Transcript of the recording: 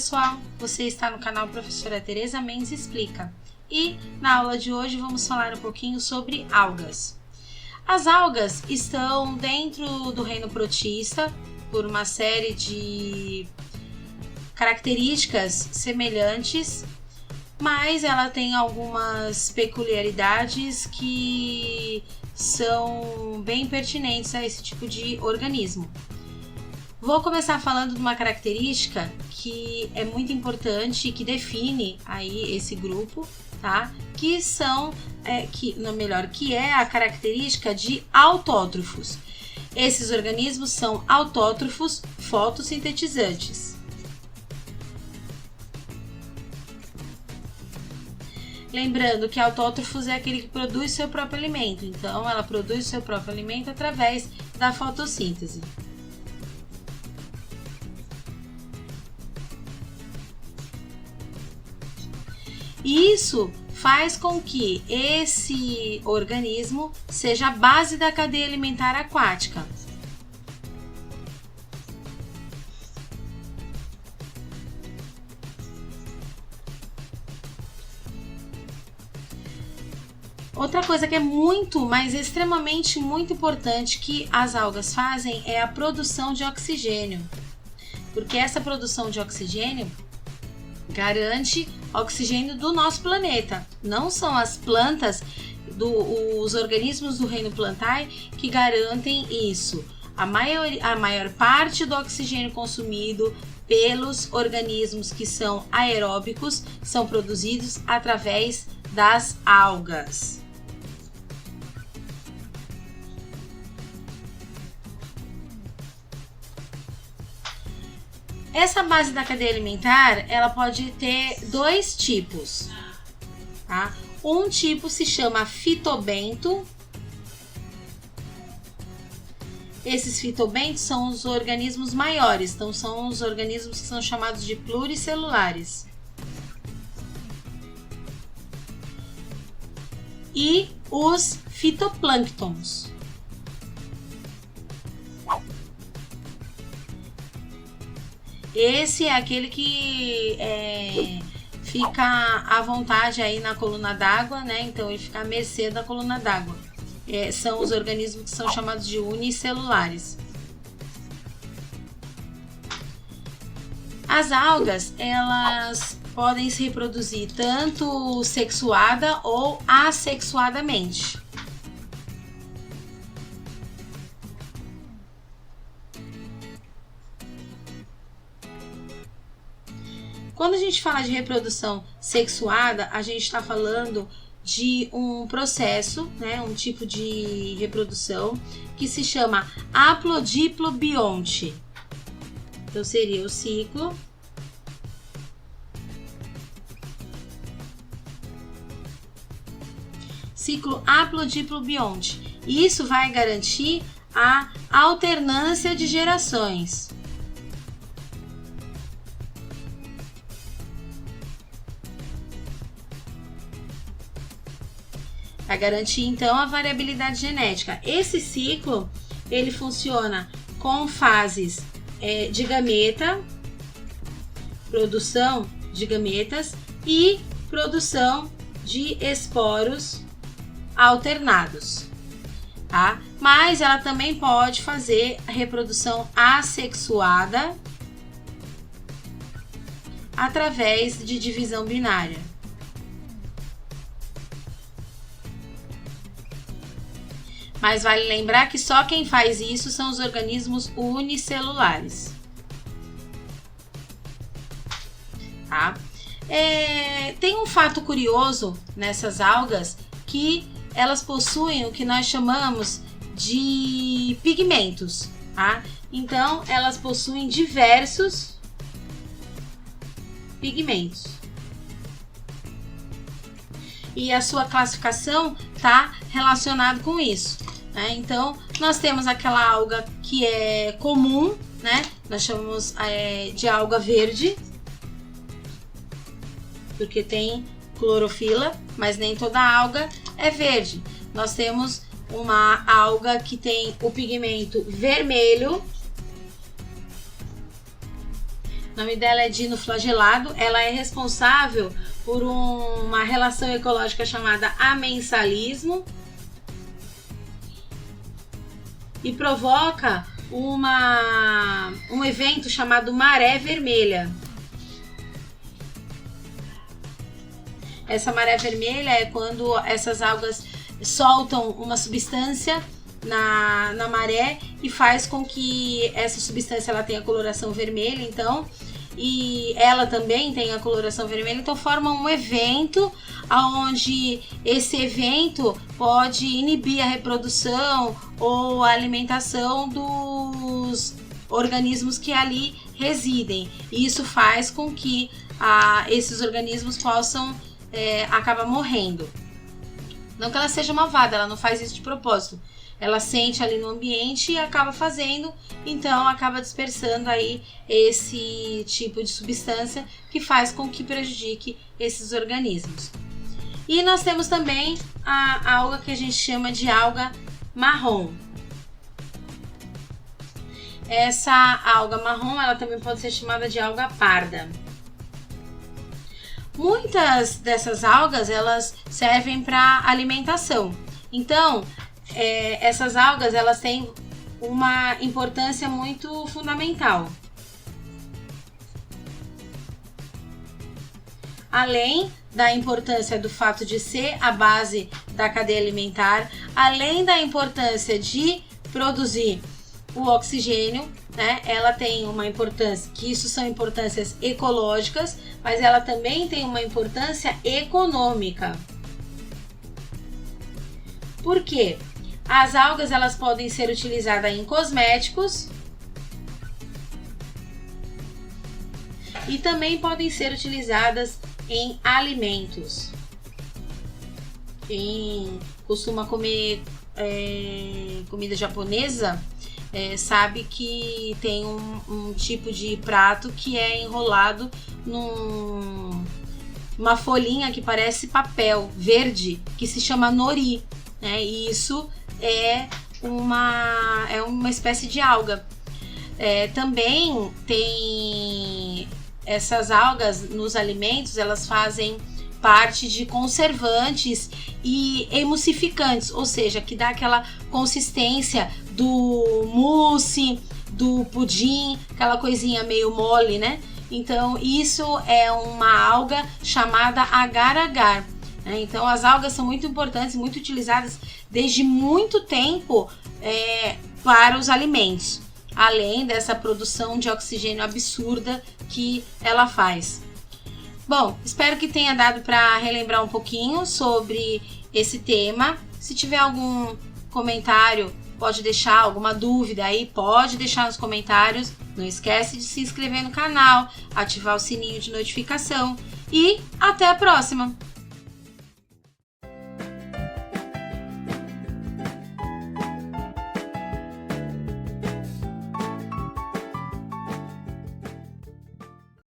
pessoal, você está no canal Professora Tereza Mendes Explica e na aula de hoje vamos falar um pouquinho sobre algas. As algas estão dentro do reino protista por uma série de características semelhantes, mas ela tem algumas peculiaridades que são bem pertinentes a esse tipo de organismo. Vou começar falando de uma característica que é muito importante e que define aí esse grupo, tá? Que é a característica de autótrofos. Esses organismos são autótrofos fotossintetizantes. Lembrando que autótrofos é aquele que produz seu próprio alimento, então ela produz seu próprio alimento através da fotossíntese. Isso faz com que esse organismo seja a base da cadeia alimentar aquática. Outra coisa que é extremamente muito importante que as algas fazem é a produção de oxigênio, porque essa produção de oxigênio garante oxigênio do nosso planeta. Não são as plantas, os organismos do reino plantar que garantem isso. A maior parte do oxigênio consumido pelos organismos que são aeróbicos são produzidos através das algas. Essa base da cadeia alimentar, ela pode ter dois tipos, tá? Um tipo se chama fitobento. Esses fitobentos são os organismos maiores, então são os organismos que são chamados de pluricelulares. E os fitoplânctons. Esse é aquele que fica à vontade aí na coluna d'água, né? Então ele fica à mercê da coluna d'água. São os organismos que são chamados de unicelulares. As algas, elas podem se reproduzir tanto sexuada ou assexuadamente. Quando a gente fala de reprodução sexuada, a gente está falando de um processo, né, um tipo de reprodução que se chama haplodiplobionte. Então seria o ciclo haplodiplobionte. Isso vai garantir a alternância de gerações. Vai garantir então a variabilidade genética. Esse ciclo ele funciona com fases de gameta, produção de gametas e produção de esporos alternados, tá? Mas ela também pode fazer a reprodução assexuada através de divisão binária. Mas vale lembrar que só quem faz isso são os organismos unicelulares. Tá? Tem um fato curioso nessas algas que elas possuem o que nós chamamos de pigmentos. Tá? Então, elas possuem diversos pigmentos. E a sua classificação está relacionada com isso. Né? Então, nós temos aquela alga que é comum, né? Nós chamamos de alga verde, porque tem clorofila, mas nem toda alga é verde. Nós temos uma alga que tem o pigmento vermelho. O nome dela é dinoflagelado. Ela é responsável por uma relação ecológica chamada amensalismo e provoca um evento chamado maré vermelha. Essa maré vermelha é quando essas algas soltam uma substância na maré e faz com que essa substância ela tenha coloração vermelha, então, e ela também tem a coloração vermelha, então forma um evento onde esse evento pode inibir a reprodução ou a alimentação dos organismos que ali residem. E isso faz com que esses organismos possam acabar morrendo. Não que ela seja malvada, ela não faz isso de propósito. Ela sente ali no ambiente e acaba fazendo, então acaba dispersando aí esse tipo de substância que faz com que prejudique esses organismos. E nós temos também a alga que a gente chama de alga marrom. Essa alga marrom, ela também pode ser chamada de alga parda. Muitas dessas algas, elas servem para alimentação. Então, essas algas, elas têm uma importância muito fundamental. Além da importância do fato de ser a base da cadeia alimentar, além da importância de produzir o oxigênio, né? Ela tem uma importância, que isso são importâncias ecológicas, mas ela também tem uma importância econômica. Por quê? As algas, elas podem ser utilizadas em cosméticos e também podem ser utilizadas em alimentos. Quem costuma comer comida japonesa sabe que tem um tipo de prato que é enrolado numa folhinha que parece papel verde, que se chama nori, né? E isso é uma espécie de alga. Também tem essas algas nos alimentos, elas fazem parte de conservantes e emulsificantes, ou seja, que dá aquela consistência do mousse, do pudim, aquela coisinha meio mole, né? Então isso é uma alga chamada agar-agar. Então as algas são muito importantes, muito utilizadas desde muito tempo para os alimentos, além dessa produção de oxigênio absurda que ela faz. Bom, espero que tenha dado para relembrar um pouquinho sobre esse tema. Se tiver algum comentário, pode deixar alguma dúvida aí, pode deixar nos comentários. Não esquece de se inscrever no canal, ativar o sininho de notificação e até a próxima!